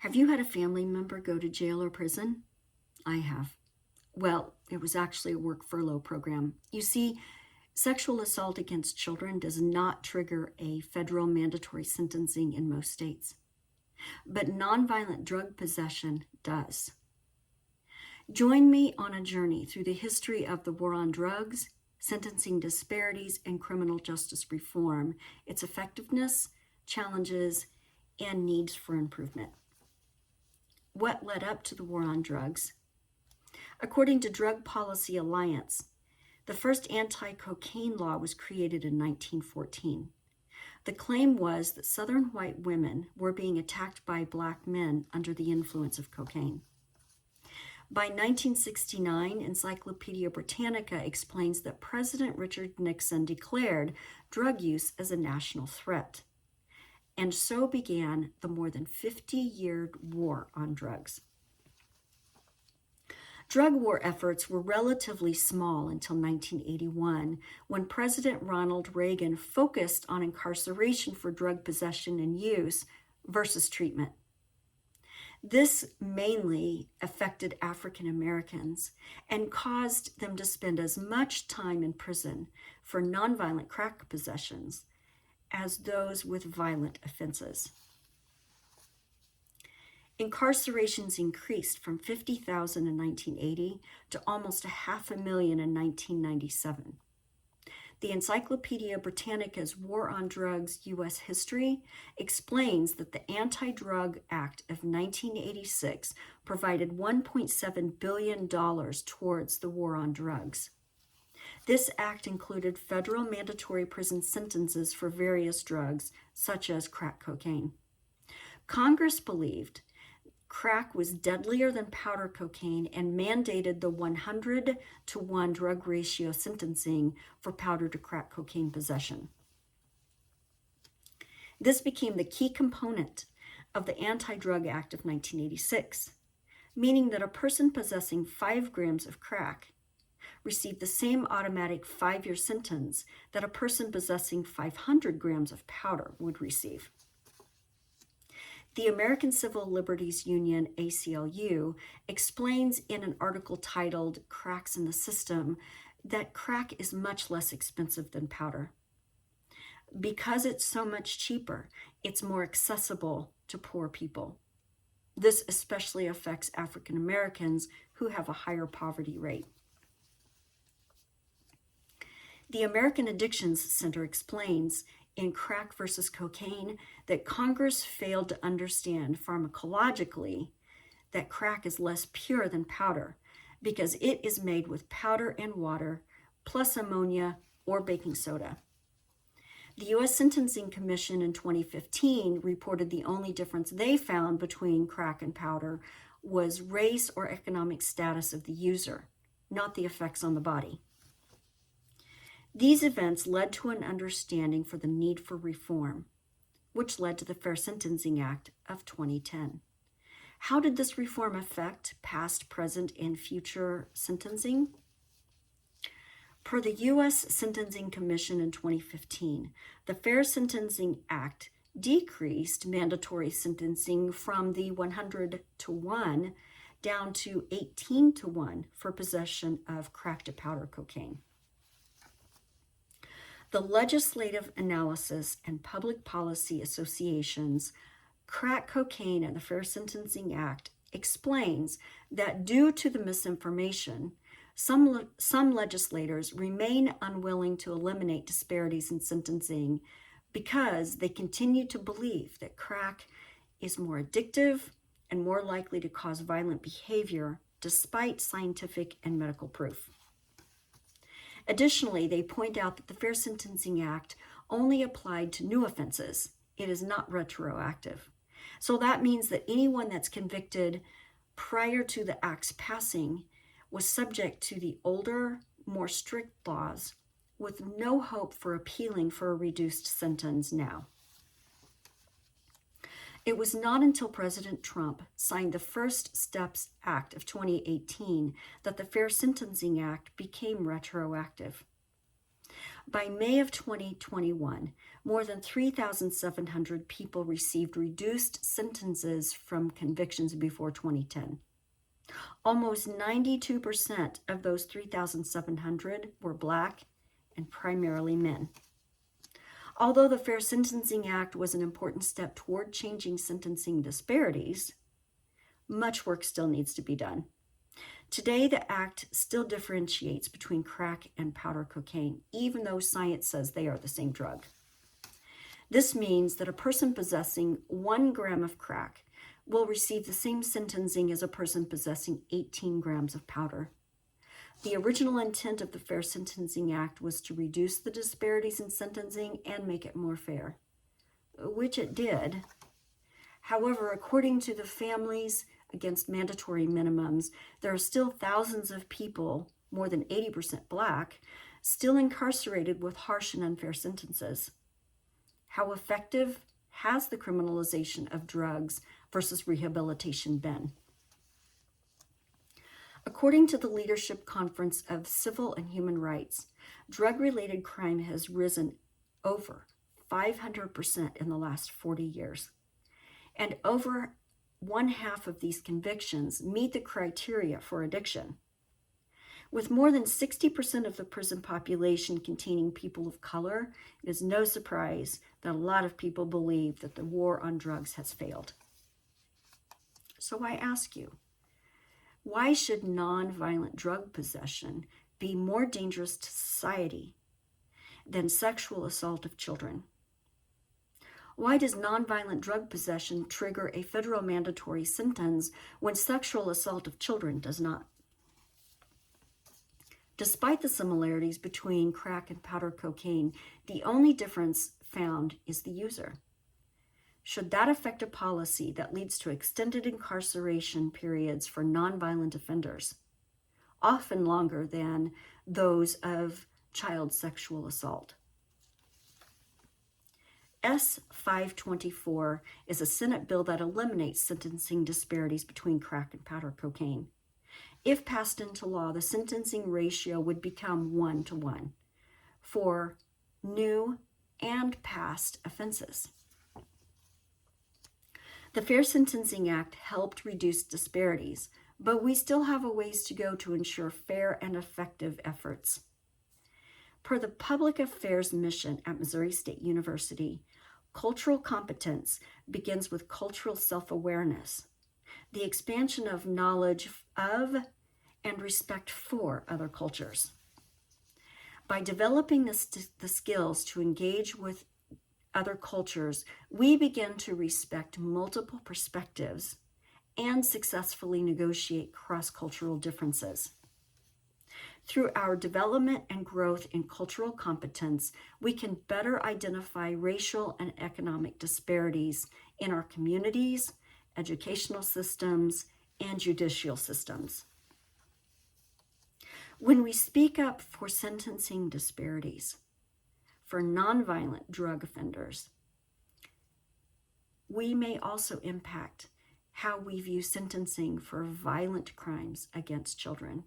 Have you had a family member go to jail or prison? I have. Well, it was actually a work furlough program. You see, sexual assault against children does not trigger a federal mandatory sentencing in most states, but nonviolent drug possession does. Join me on a journey through the history of the war on drugs, sentencing disparities, and criminal justice reform, its effectiveness, challenges, and needs for improvement. What led up to the war on drugs? According to Drug Policy Alliance, the first anti-cocaine law was created in 1914. The claim was that Southern white women were being attacked by black men under the influence of cocaine. By 1969, Encyclopedia Britannica explains that President Richard Nixon declared drug use as a national threat. And so began the more than 50-year war on drugs. Drug war efforts were relatively small until 1981, when President Ronald Reagan focused on incarceration for drug possession and use versus treatment. This mainly affected African Americans and caused them to spend as much time in prison for nonviolent crack possessions as those with violent offenses. Incarcerations increased from 50,000 in 1980 to almost 500,000 in 1997. The Encyclopedia Britannica's War on Drugs U.S. History explains that the Anti-Drug Act of 1986 provided $1.7 billion towards the war on drugs. This act included federal mandatory prison sentences for various drugs, such as crack cocaine. Congress believed crack was deadlier than powder cocaine and mandated the 100-to-1 drug ratio sentencing for powder to crack cocaine possession. This became the key component of the Anti-Drug Act of 1986, meaning that a person possessing 5 grams of crack received the same automatic 5-year sentence that a person possessing 500 grams of powder would receive. The American Civil Liberties Union, ACLU, explains in an article titled "Cracks in the System" that crack is much less expensive than powder. Because it's so much cheaper, it's more accessible to poor people. This especially affects African Americans who have a higher poverty rate. The American Addictions Center explains in Crack versus Cocaine that Congress failed to understand pharmacologically that crack is less pure than powder because it is made with powder and water plus ammonia or baking soda. The U.S. Sentencing Commission in 2015 reported the only difference they found between crack and powder was race or economic status of the user, not the effects on the body. These events led to an understanding for the need for reform, which led to the Fair Sentencing Act of 2010. How did this reform affect past, present, and future sentencing? Per the U.S. Sentencing Commission in 2015, the Fair Sentencing Act decreased mandatory sentencing from the 100-to-1 down to 18-to-1 for possession of crack to powder cocaine. The Legislative Analysis and Public Policy Association's Crack Cocaine and the Fair Sentencing Act explains that due to the misinformation, some legislators remain unwilling to eliminate disparities in sentencing because they continue to believe that crack is more addictive and more likely to cause violent behavior despite scientific and medical proof. Additionally, they point out that the Fair Sentencing Act only applied to new offenses. It is not retroactive. So that means that anyone that's convicted prior to the act's passing was subject to the older, more strict laws with no hope for appealing for a reduced sentence now. It was not until President Trump signed the First Steps Act of 2018 that the Fair Sentencing Act became retroactive. By May of 2021, more than 3,700 people received reduced sentences from convictions before 2010. Almost 92% of those 3,700 were Black and primarily men. Although the Fair Sentencing Act was an important step toward changing sentencing disparities, much work still needs to be done. Today, the Act still differentiates between crack and powder cocaine, even though science says they are the same drug. This means that a person possessing 1 gram of crack will receive the same sentencing as a person possessing 18 grams of powder. The original intent of the Fair Sentencing Act was to reduce the disparities in sentencing and make it more fair, which it did. However, according to the Families Against Mandatory Minimums, there are still thousands of people, more than 80% Black, still incarcerated with harsh and unfair sentences. How effective has the criminalization of drugs versus rehabilitation been? According to the Leadership Conference of Civil and Human Rights, drug-related crime has risen over 500% in the last 40 years. And over 1/2 of these convictions meet the criteria for addiction. With more than 60% of the prison population containing people of color, it is no surprise that a lot of people believe that the war on drugs has failed. So I ask you, why should nonviolent drug possession be more dangerous to society than sexual assault of children? Why does nonviolent drug possession trigger a federal mandatory sentence when sexual assault of children does not? Despite the similarities between crack and powder cocaine, the only difference found is the user. Should that affect a policy that leads to extended incarceration periods for nonviolent offenders, often longer than those of child sexual assault? S. 524 is a Senate bill that eliminates sentencing disparities between crack and powder cocaine. If passed into law, the sentencing ratio would become 1-to-1 for new and past offenses. The Fair Sentencing Act helped reduce disparities, but we still have a ways to go to ensure fair and effective efforts. Per the Public Affairs mission at Missouri State University, cultural competence begins with cultural self-awareness, the expansion of knowledge of and respect for other cultures. By developing the skills to engage with other cultures, we begin to respect multiple perspectives and successfully negotiate cross-cultural differences. Through our development and growth in cultural competence, we can better identify racial and economic disparities in our communities, educational systems, and judicial systems. When we speak up for sentencing disparities for nonviolent drug offenders, we may also impact how we view sentencing for violent crimes against children.